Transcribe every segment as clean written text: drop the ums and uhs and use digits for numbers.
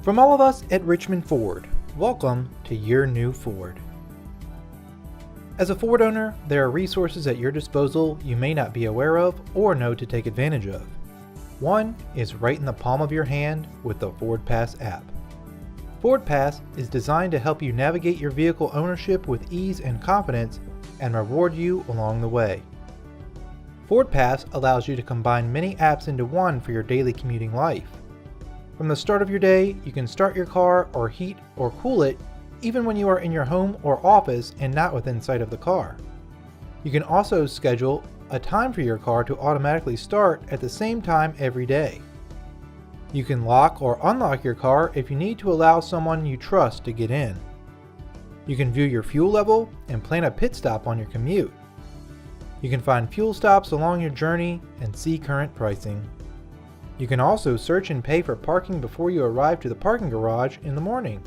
From all of us at Richmond Ford, welcome to your new Ford. As a Ford owner, there are resources at your disposal you may not be aware of or know to take advantage of. One is right in the palm of your hand with the FordPass app. FordPass is designed to help you navigate your vehicle ownership with ease and confidence and reward you along the way. FordPass allows you to combine many apps into one for your daily commuting life. From the start of your day, you can start your car or heat or cool it even when you are in your home or office and not within sight of the car. You can also schedule a time for your car to automatically start at the same time every day. You can lock or unlock your car if you need to allow someone you trust to get in. You can view your fuel level and plan a pit stop on your commute. You can find fuel stops along your journey and see current pricing. You can also search and pay for parking before you arrive to the parking garage in the morning.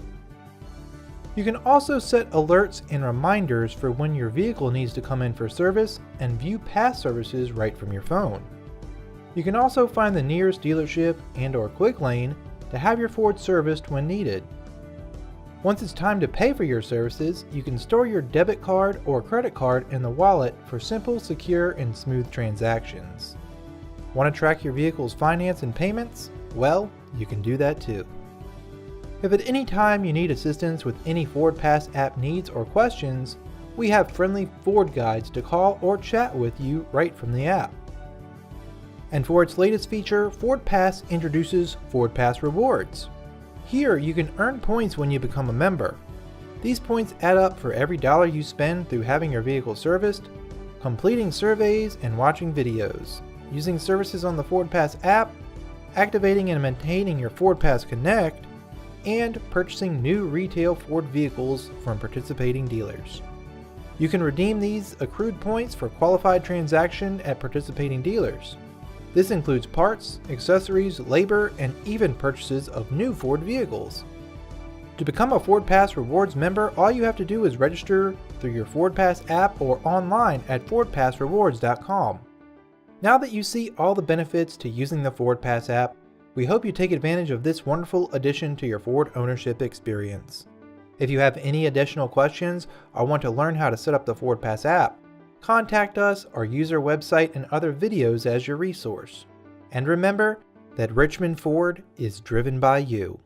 You can also set alerts and reminders for when your vehicle needs to come in for service and view past services right from your phone. You can also find the nearest dealership and/or quick lane to have your Ford serviced when needed. Once it's time to pay for your services, you can store your debit card or credit card in the wallet for simple, secure, and smooth transactions. Want to track your vehicle's finance and payments? Well, you can do that too. If at any time you need assistance with any FordPass app needs or questions, we have friendly Ford guides to call or chat with you right from the app. And for its latest feature, FordPass introduces FordPass Rewards. Here you can earn points when you become a member. These points add up for every dollar you spend through having your vehicle serviced, completing surveys and watching videos, using services on the FordPass app, activating and maintaining your FordPass Connect, and purchasing new retail Ford vehicles from participating dealers. You can redeem these accrued points for qualified transaction at participating dealers. This includes parts, accessories, labor, and even purchases of new Ford vehicles. To become a FordPass Rewards member, all you have to do is register through your FordPass app or online at FordPassRewards.com. Now that you see all the benefits to using the FordPass app, we hope you take advantage of this wonderful addition to your Ford ownership experience. If you have any additional questions or want to learn how to set up the FordPass app, contact us or use our website and other videos as your resource. And remember that Richmond Ford is driven by you.